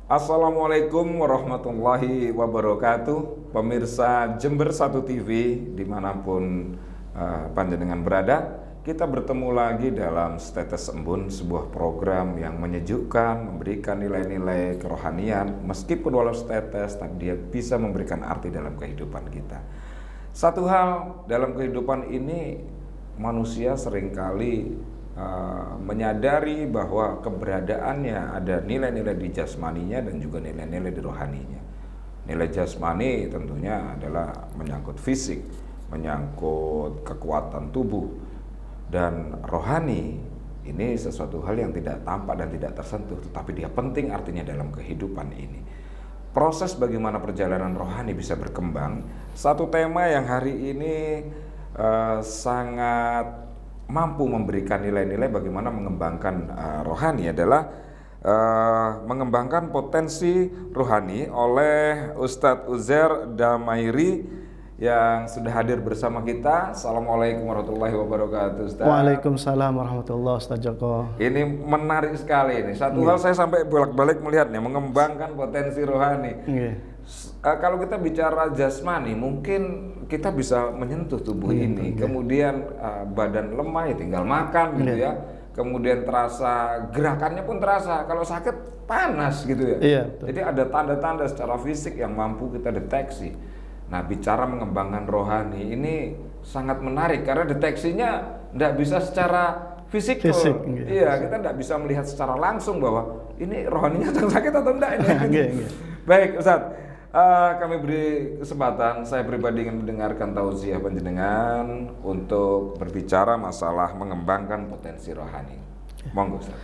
Assalamualaikum warahmatullahi wabarakatuh. Pemirsa Jember 1 TV dimanapun panjenengan berada, kita bertemu lagi dalam Status Embun, sebuah program yang menyejukkan, memberikan nilai-nilai kerohanian. Meskipun walau status, tapi dia bisa memberikan arti dalam kehidupan kita. Satu hal dalam kehidupan ini, manusia seringkali menyadari bahwa keberadaannya ada nilai-nilai di jasmaninya dan juga nilai-nilai di rohaninya. Nilai jasmani tentunya adalah menyangkut fisik, menyangkut kekuatan tubuh, dan rohani ini sesuatu hal yang tidak tampak dan tidak tersentuh, tetapi dia penting artinya dalam kehidupan ini. Proses bagaimana perjalanan rohani bisa berkembang, satu tema yang hari ini sangat mampu memberikan nilai-nilai bagaimana mengembangkan rohani adalah mengembangkan potensi rohani oleh Ustadz Uzair Damairi yang sudah hadir bersama kita. Assalamualaikum warahmatullahi wabarakatuh, Ustadz. Waalaikumsalam warahmatullahi wabarakatuh, Ustadz Joko. Ini menarik sekali ini. Satu hal saya sampai bolak-balik melihatnya, mengembangkan potensi rohani. Kalau kita bicara jasmani, mungkin kita bisa menyentuh tubuh ini. Kemudian badan lemah ya tinggal makan gitu ya. Kemudian terasa gerakannya pun terasa. Kalau sakit panas gitu ya. Jadi ada tanda-tanda secara fisik yang mampu kita deteksi. Nah, bicara mengembangkan rohani ini sangat menarik karena deteksinya tidak bisa secara fisik. Iya, kita tidak bisa melihat secara langsung bahwa ini rohaninya sakit atau enggak ini. Baik, Ustadz. Kami beri kesempatan, saya pribadi ingin mendengarkan tausiah panjenengan untuk berbicara masalah mengembangkan potensi rohani. Monggo, Ustaz.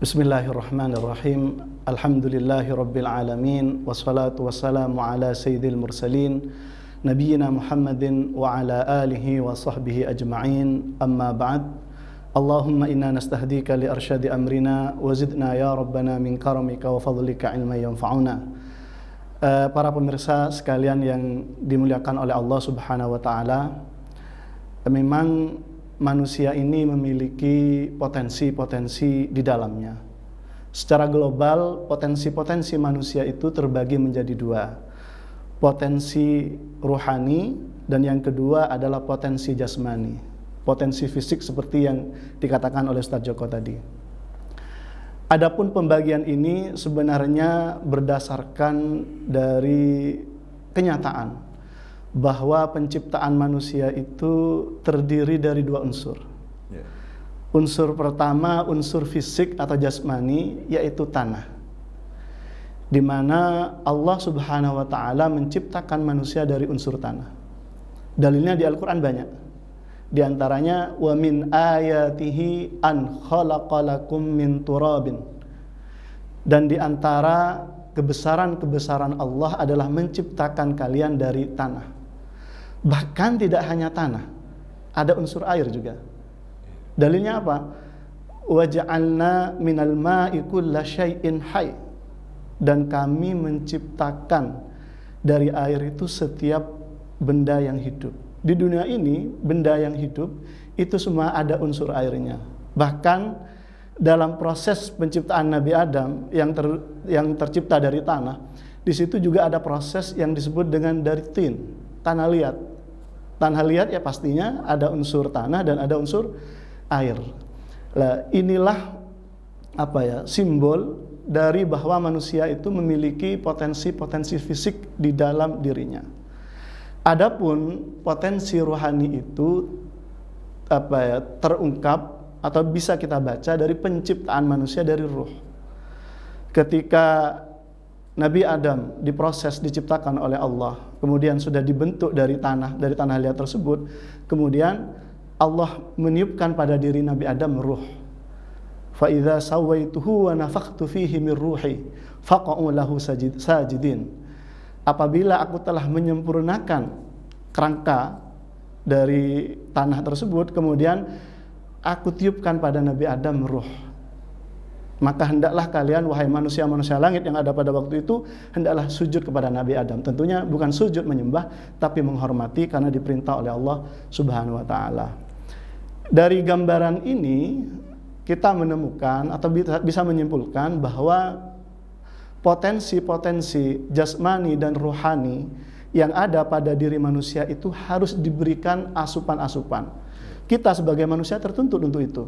Bismillahirrahmanirrahim. Alhamdulillahirabbil alamin wassalatu wassalamu ala sayyidil mursalin nabiyyina Muhammadin wa ala alihi wa sahbihi ajma'in. Amma ba'd. Allahumma inna nastahdika li arsyadi amrina wa zidna ya rabbana min karamika wa fadlika ilma yanfa'una. Para pemirsa sekalian yang dimuliakan oleh Allah Subhanahu wa Ta'ala, memang manusia ini memiliki potensi-potensi di dalamnya. Secara global, potensi-potensi manusia itu terbagi menjadi dua: potensi ruhani, dan yang kedua adalah potensi jasmani, potensi fisik seperti yang dikatakan oleh Ustadz Joko tadi. Adapun pembagian ini sebenarnya berdasarkan dari kenyataan bahwa penciptaan manusia itu terdiri dari dua unsur. Unsur pertama, unsur fisik atau jasmani, yaitu tanah. Di mana Allah Subhanahu wa Ta'ala menciptakan manusia dari unsur tanah. Dalilnya di Al-Qur'an banyak. Di antaranya wa min ayatihi an khalaqalakum min turabin. Dan di antara kebesaran-kebesaran Allah adalah menciptakan kalian dari tanah. Bahkan tidak hanya tanah, ada unsur air juga. Dalilnya apa? Wa ja'alna minal ma'i kulla syai'in hayy. Dan kami menciptakan dari air itu setiap benda yang hidup. Di dunia ini, benda yang hidup itu semua ada unsur airnya. Bahkan dalam proses penciptaan Nabi Adam yang tercipta dari tanah, di situ juga ada proses yang disebut dengan dari tin, tanah liat. Tanah liat ya pastinya ada unsur tanah dan ada unsur air. Nah, inilah simbol dari bahwa manusia itu memiliki potensi-potensi fisik di dalam dirinya. Adapun potensi rohani itu terungkap atau bisa kita baca dari penciptaan manusia dari ruh. Ketika Nabi Adam diproses, diciptakan oleh Allah, kemudian sudah dibentuk dari tanah liat tersebut, kemudian Allah meniupkan pada diri Nabi Adam ruh. Fa idza sawaituhu wa nafakhtu fihi min ruhi faqa'u lahu sajidin. Apabila aku telah menyempurnakan kerangka dari tanah tersebut, kemudian aku tiupkan pada Nabi Adam ruh. Maka hendaklah kalian, wahai manusia-manusia langit yang ada pada waktu itu, hendaklah sujud kepada Nabi Adam. Tentunya bukan sujud menyembah, tapi menghormati karena diperintah oleh Allah Subhanahu wa Ta'ala. Dari gambaran ini kita menemukan atau bisa menyimpulkan bahwa potensi-potensi jasmani dan rohani yang ada pada diri manusia itu harus diberikan asupan-asupan. Kita sebagai manusia tertuntut untuk itu.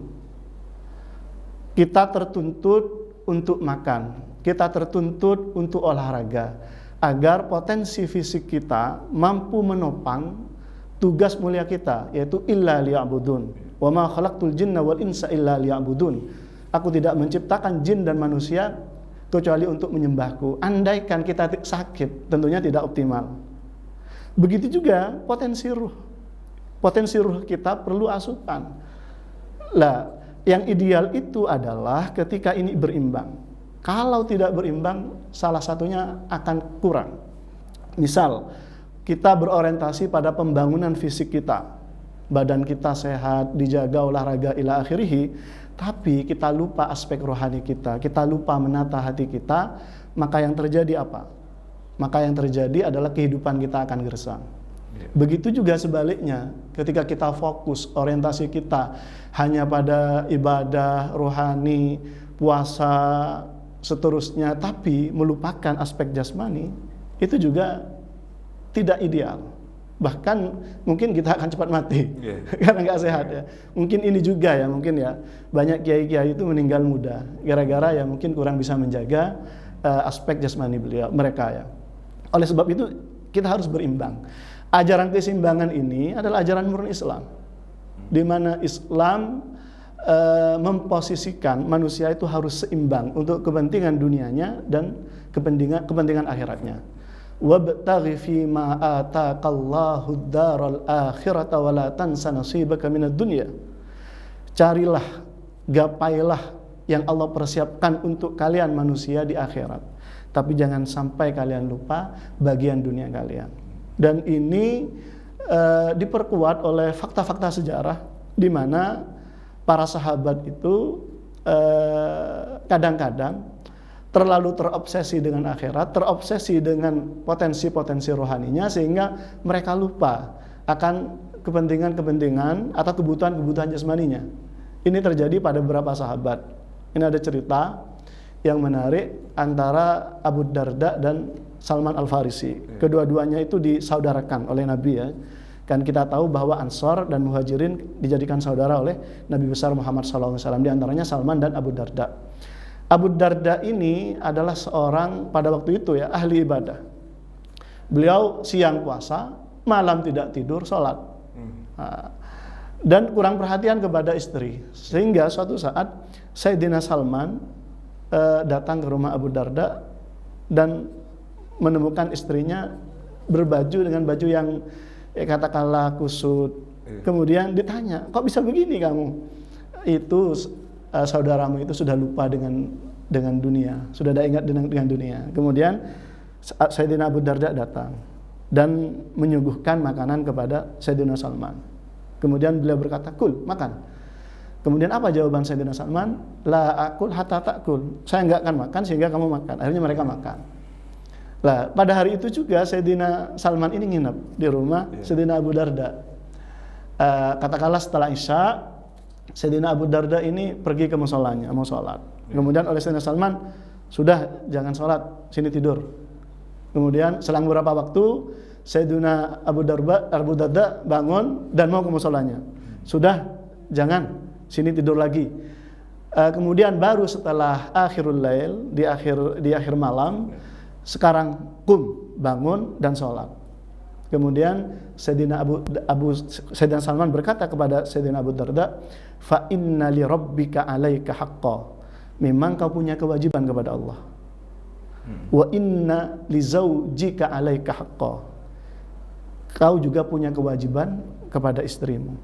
Kita tertuntut untuk makan, kita tertuntut untuk olahraga, agar potensi fisik kita mampu menopang tugas mulia kita, yaitu illa liya'budun. Wa ma khalaqtul jinna wal insa illa liya'budun. Aku tidak menciptakan jin dan manusia kecuali untuk menyembahku. Andaikan kita sakit, tentunya tidak optimal. Begitu juga potensi ruh. Potensi ruh kita perlu asupan. Lah, yang ideal itu adalah ketika ini berimbang. Kalau tidak berimbang, salah satunya akan kurang. Misal, kita berorientasi pada pembangunan fisik kita. Badan kita sehat, dijaga olahraga ila akhirih, tapi kita lupa aspek rohani kita lupa menata hati kita, maka yang terjadi apa? Maka yang terjadi adalah kehidupan kita akan gersang. Begitu juga sebaliknya, ketika kita fokus orientasi kita hanya pada ibadah rohani, puasa, seterusnya, tapi melupakan aspek jasmani, itu juga tidak ideal. Bahkan mungkin kita akan cepat mati karena nggak sehat ya. Mungkin ini juga ya, mungkin ya banyak kiai-kiai itu meninggal muda gara-gara ya mungkin kurang bisa menjaga aspek jasmani mereka ya. Oleh sebab itu kita harus berimbang. Ajaran keseimbangan ini adalah ajaran murni Islam, di mana Islam memposisikan manusia itu harus seimbang untuk kepentingan dunianya dan kepentingan akhiratnya. Wabtaghi fi ma ataqallahu ad-daral akhirata wa la tansa nasibaka minad dunya. Carilah, gapailah yang Allah persiapkan untuk kalian manusia di akhirat. Tapi jangan sampai kalian lupa bagian dunia kalian. Dan ini diperkuat oleh fakta-fakta sejarah di mana para sahabat itu kadang-kadang terlalu terobsesi dengan akhirat, terobsesi dengan potensi-potensi rohaninya, sehingga mereka lupa akan kepentingan-kepentingan atau kebutuhan-kebutuhan jasmaninya. Ini terjadi pada beberapa sahabat. Ini ada cerita yang menarik antara Abu Darda dan Salman Al-Farisi. Kedua-duanya itu disaudarakan oleh Nabi ya. Kan kita tahu bahwa Ansor dan Muhajirin dijadikan saudara oleh Nabi besar Muhammad SAW. Di antaranya Salman dan Abu Darda. Abu Darda ini adalah seorang pada waktu itu ya ahli ibadah. Beliau siang puasa, malam tidak tidur, sholat. Dan kurang perhatian kepada istri. Sehingga suatu saat Sayyidina Salman datang ke rumah Abu Darda dan menemukan istrinya berbaju dengan baju yang katakanlah kusut. Kemudian ditanya, kok bisa begini kamu? Itu saudaramu itu sudah lupa dengan dunia, sudah tidak ingat dengan dunia. Kemudian Sayyidina Abu Darda datang dan menyuguhkan makanan kepada Sayyidina Salman. Kemudian beliau berkata, kul, makan. Kemudian apa jawaban Sayyidina Salman? La akul hatta ta'kul. Saya enggak akan makan sehingga kamu makan. Akhirnya mereka makan. Lah, pada hari itu juga Sayyidina Salman ini nginep di rumah Sayyidina Abu Darda. Katakanlah setelah Isya, Sayyidina Abu Darda ini pergi ke musholanya, mau sholat. Kemudian oleh Sayyidina Salman, sudah jangan sholat, sini tidur. Kemudian selang beberapa waktu, Sayyidina Abu Darda bangun dan mau ke musholanya. Sudah, jangan, sini tidur lagi. Kemudian baru setelah akhirul lail, di akhir malam, sekarang bangun dan sholat. Kemudian Sayyidina Salman berkata kepada Sayyidina Abu Darda, fa inna li rabbika 'alaika haqqan. Memang kau punya kewajiban kepada Allah. Wa inna li zaujika 'alaika haqqan. Kau juga punya kewajiban kepada istrimu.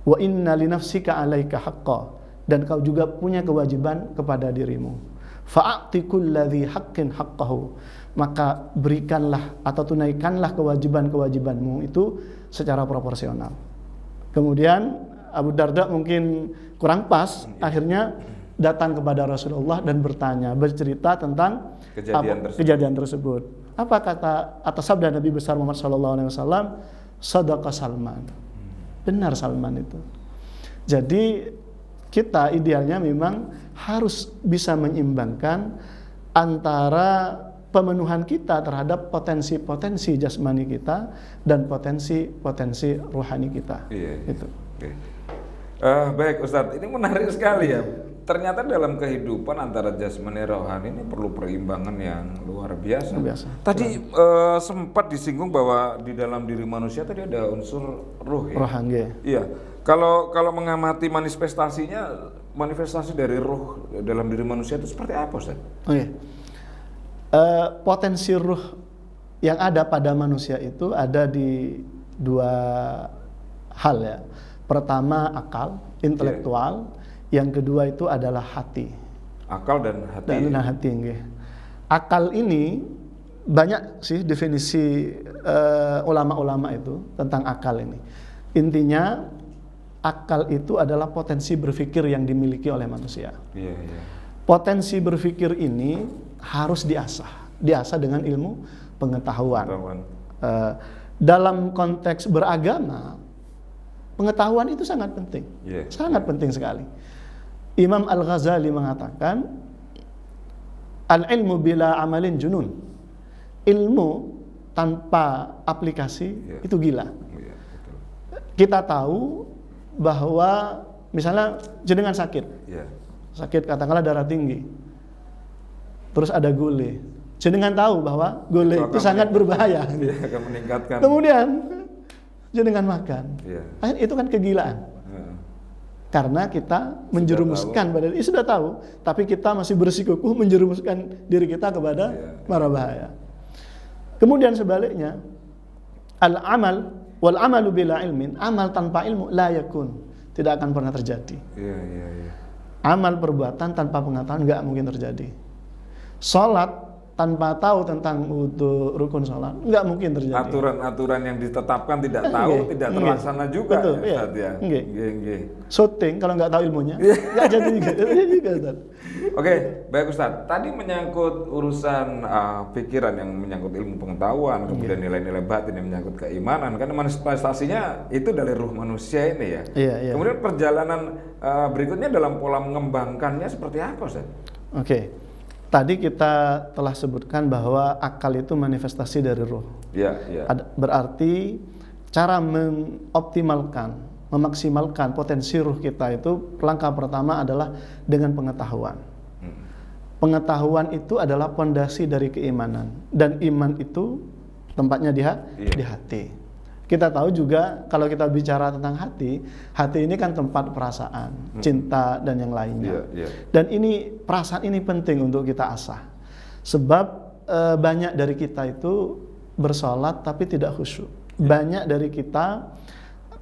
Wa inna li nafsika 'alaika haqqan. Dan kau juga punya kewajiban kepada dirimu. Fa'ati kulladzi haqqin haqqahu. Maka berikanlah atau tunaikanlah kewajiban-kewajibanmu itu secara proporsional. Kemudian Abu Darda mungkin kurang pas, akhirnya datang kepada Rasulullah dan bercerita tentang kejadian tersebut. Apa kata atau sabda Nabi besar Muhammad SAW? Sadaqa Salman. Benar Salman itu. Jadi kita idealnya memang harus bisa menyeimbangkan antara pemenuhan kita terhadap potensi-potensi jasmani kita dan potensi-potensi rohani kita. Iya. Itu. Oke. Baik Ustadz, ini menarik sekali ya. Ternyata dalam kehidupan antara jasmani dan rohani ini perlu perimbangan yang luar biasa. Tadi sempat disinggung bahwa di dalam diri manusia tadi ada unsur ruh ya. Rohani. Iya. Kalau mengamati manifestasi dari ruh dalam diri manusia itu seperti apa, Ustaz? Oke. Potensi ruh yang ada pada manusia itu ada di dua hal ya. Pertama akal, intelektual. Yang kedua itu adalah hati. Akal dan hati. Dan hati. Akal ini banyak sih definisi ulama-ulama itu tentang akal ini. Intinya akal itu adalah potensi berpikir yang dimiliki oleh manusia. Iya, iya. Potensi berpikir ini harus diasah dengan ilmu pengetahuan. Dalam konteks beragama, pengetahuan itu sangat penting, sangat penting sekali. Imam Al-Ghazali mengatakan, al-ilmu bila amalin junun. Ilmu tanpa aplikasi itu gila. Kita tahu bahwa misalnya jenengan sakit, katakanlah darah tinggi, terus ada gule. Jenengan tahu bahwa gule itu sangat berbahaya. Akan meningkatkan. Kemudian jenengan makan, itu kan kegilaan. Karena kita menjerumuskan pada diri, sudah tahu, tapi kita masih bersikukuh menjerumuskan diri kita kepada mara bahaya. Kemudian sebaliknya, al-amal wal amalu bila ilmin, amal tanpa ilmu la yakun, tidak akan pernah terjadi. Amal perbuatan tanpa pengetahuan nggak mungkin terjadi. Salat tanpa tahu tentang wudu, rukun salat nggak mungkin terjadi. Aturan-aturan yang ditetapkan tidak tahu, tidak terlaksana juga. Betul, ya, iya. Nggih. Syuting kalau nggak tahu ilmunya nggak jadi juga. Oke, baik Ustaz. Tadi menyangkut urusan pikiran yang menyangkut ilmu pengetahuan, kemudian nilai-nilai batin yang menyangkut keimanan. Kan manifestasinya itu dari ruh manusia ini ya. Iya. Kemudian perjalanan berikutnya dalam pola mengembangkannya seperti apa, Ustaz? Oke. Tadi kita telah sebutkan bahwa akal itu manifestasi dari ruh. Iya. Berarti cara mengoptimalkan, memaksimalkan potensi ruh kita itu langkah pertama adalah dengan pengetahuan. Pengetahuan itu adalah pondasi dari keimanan, dan iman itu tempatnya di hati. Kita tahu juga kalau kita bicara tentang hati ini kan tempat perasaan, cinta dan yang lainnya. Dan ini perasaan ini penting untuk kita asah. Sebab banyak dari kita itu bersolat tapi tidak khusyuk. Banyak dari kita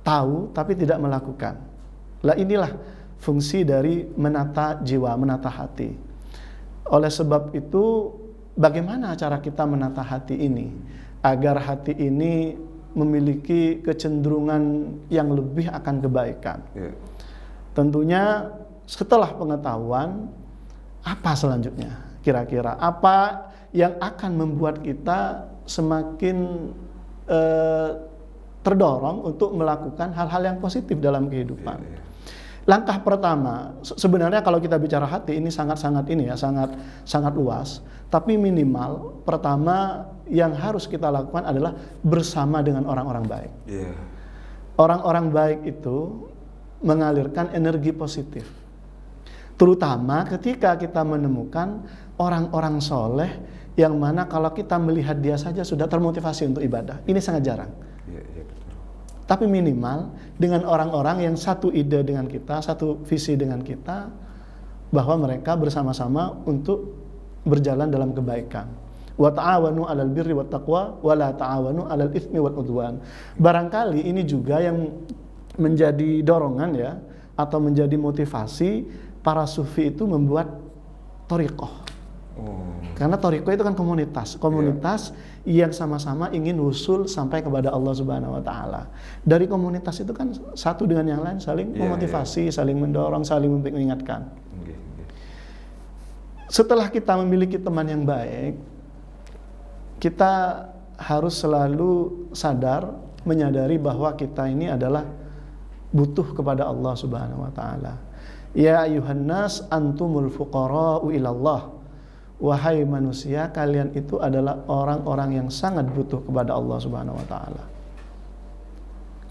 tahu tapi tidak melakukan. Lah inilah fungsi dari menata jiwa, menata hati. Oleh sebab itu, bagaimana cara kita menata hati ini agar hati ini memiliki kecenderungan yang lebih akan kebaikan. Tentunya setelah pengetahuan, apa selanjutnya? Kira-kira apa yang akan membuat kita semakin terdorong untuk melakukan hal-hal yang positif dalam kehidupan? Langkah pertama, sebenarnya kalau kita bicara hati ini sangat luas. Tapi minimal pertama yang harus kita lakukan adalah bersama dengan orang-orang baik. Orang-orang baik itu mengalirkan energi positif. Terutama ketika kita menemukan orang-orang soleh yang mana kalau kita melihat dia saja sudah termotivasi untuk ibadah. Ini sangat jarang. Tapi minimal dengan orang-orang yang satu ide dengan kita, satu visi dengan kita, bahwa mereka bersama-sama untuk berjalan dalam kebaikan. Wa ta'awanu 'alal birri wat taqwa wa la ta'awanu 'alal itsmi wal 'udwan. Barangkali ini juga yang menjadi dorongan ya, atau menjadi motivasi para sufi itu membuat thariqah. Karena thariqah itu kan komunitas yang sama-sama ingin usul sampai kepada Allah Subhanahu wa taala. Dari komunitas itu kan satu dengan yang lain saling memotivasi, saling mendorong, saling mengingatkan. Setelah kita memiliki teman yang baik, kita harus selalu sadar, menyadari bahwa kita ini adalah butuh kepada Allah Subhanahu wa taala. Ya ayuhan nas antumul fuqara'u ilallah wahai manusia, kalian itu adalah orang-orang yang sangat butuh kepada Allah Subhanahu wa taala.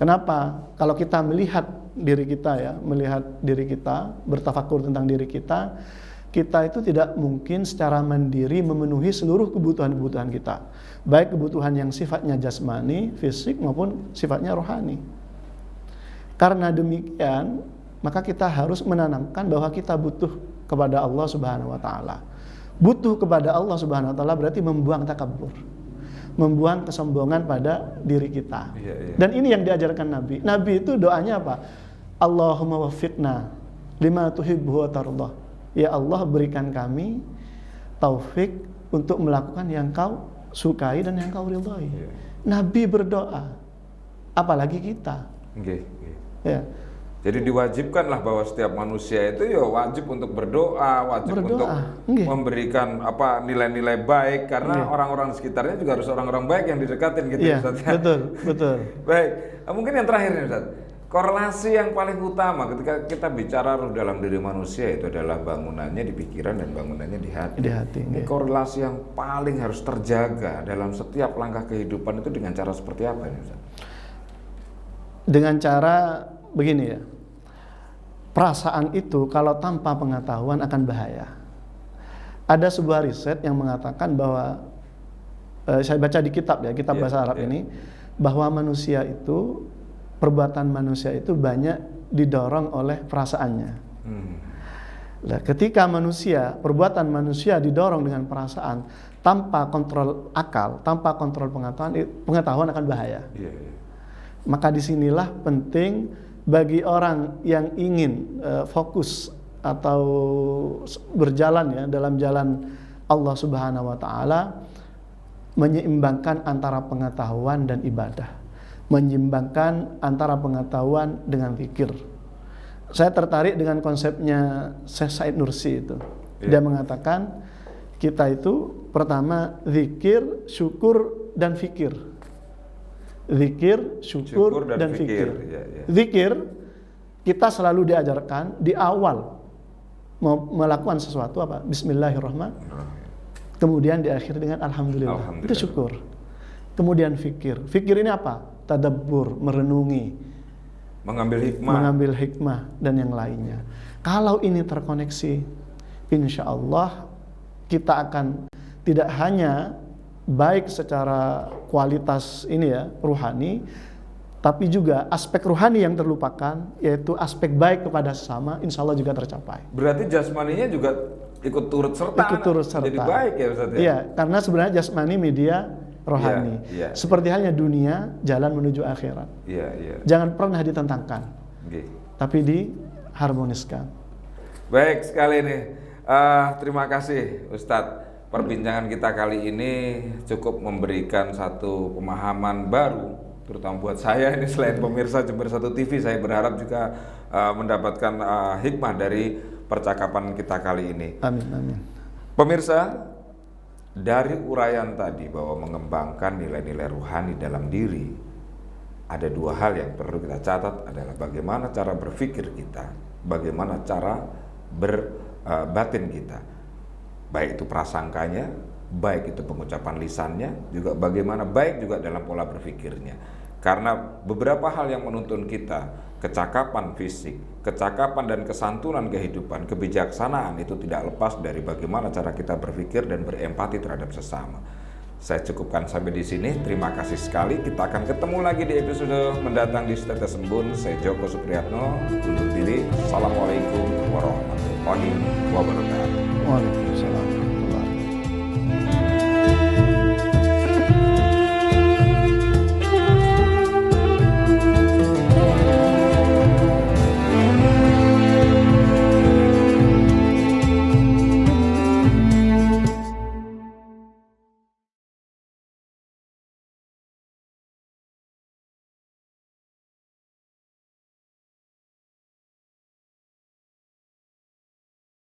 Kenapa? Kalau kita melihat diri kita ya, melihat diri kita, bertafakur tentang diri kita itu tidak mungkin secara mandiri memenuhi seluruh kebutuhan-kebutuhan kita. Baik kebutuhan yang sifatnya jasmani, fisik maupun sifatnya rohani. Karena demikian, maka kita harus menanamkan bahwa kita butuh kepada Allah Subhanahu wa taala. Butuh kepada Allah Subhanahu wa taala berarti membuang takabur. Membuang kesombongan pada diri kita. Dan ini yang diajarkan Nabi. Nabi itu doanya apa? Allahumma waffiqna lima tuhibbu wa tardah. Ya Allah, berikan kami taufik untuk melakukan yang kau sukai dan yang kau ridhai. Nabi berdoa, apalagi kita. Ya. Jadi diwajibkanlah bahwa setiap manusia itu ya wajib untuk berdoa, wajib untuk memberikan nilai-nilai baik, karena orang-orang sekitarnya juga harus orang-orang baik yang didekatin gitu, Ustaz. Betul. Baik, mungkin yang terakhir nih, Ustaz. Korelasi yang paling utama ketika kita bicara roh dalam diri manusia itu adalah bangunannya di pikiran dan bangunannya di hati. Ini korelasi yang paling harus terjaga dalam setiap langkah kehidupan itu dengan cara seperti apa ini, Ustaz? Dengan cara begini ya. Perasaan itu kalau tanpa pengetahuan akan bahaya. Ada sebuah riset yang mengatakan bahwa saya baca di kitab ya, kitab bahasa Arab ini, bahwa perbuatan manusia itu banyak didorong oleh perasaannya. Nah, ketika perbuatan manusia didorong dengan perasaan tanpa kontrol akal, tanpa kontrol pengetahuan akan bahaya. Maka disinilah penting bagi orang yang ingin fokus atau berjalan ya dalam jalan Allah Subhanahu wa taala, menyeimbangkan antara pengetahuan dan ibadah. Menyeimbangkan antara pengetahuan dengan zikir. Saya tertarik dengan konsepnya Syekh Said Nursi itu. Dia mengatakan kita itu pertama zikir, syukur dan fikir. Zikir, syukur dan fikir. Zikir kita selalu diajarkan di awal mau melakukan sesuatu apa? Bismillahirrahmanirrahim. Kemudian diakhiri dengan alhamdulillah. Itu syukur. Kemudian fikir. Fikir ini apa? Tadabbur, merenungi, mengambil hikmah dan yang lainnya. Kalau ini terkoneksi, insya Allah kita akan tidak hanya baik secara kualitas ini ya ruhani, tapi juga aspek ruhani yang terlupakan, yaitu aspek baik kepada sesama, insya Allah juga tercapai. Berarti jasmaninya juga ikut turut serta jadi baik ya Ustaz ya? Iya, karena sebenarnya jasmani media rohani. Seperti halnya dunia, jalan menuju akhirat. Jangan pernah ditentangkan, tapi diharmoniskan. Baik sekali nih. Terima kasih Ustadz. Perbincangan kita kali ini cukup memberikan satu pemahaman baru, terutama buat saya ini selain pemirsa Jember 1 TV, saya berharap juga mendapatkan hikmah dari percakapan kita kali ini. Amin. Pemirsa, dari uraian tadi bahwa mengembangkan nilai-nilai ruhani dalam diri, ada dua hal yang perlu kita catat adalah bagaimana cara berpikir kita, bagaimana cara berbatin kita, baik itu prasangkanya, baik itu pengucapan lisannya, juga bagaimana baik juga dalam pola berpikirnya. Karena beberapa hal yang menuntun kita, kecakapan fisik, kecakapan dan kesantunan kehidupan, kebijaksanaan itu tidak lepas dari bagaimana cara kita berpikir dan berempati terhadap sesama. Saya cukupkan sampai di sini. Terima kasih sekali. Kita akan ketemu lagi di episode mendatang di Setetes Embun. Saya Joko Supriyatno undur diri. Assalamualaikum warahmatullahi wabarakatuh. Waalaikumsalam.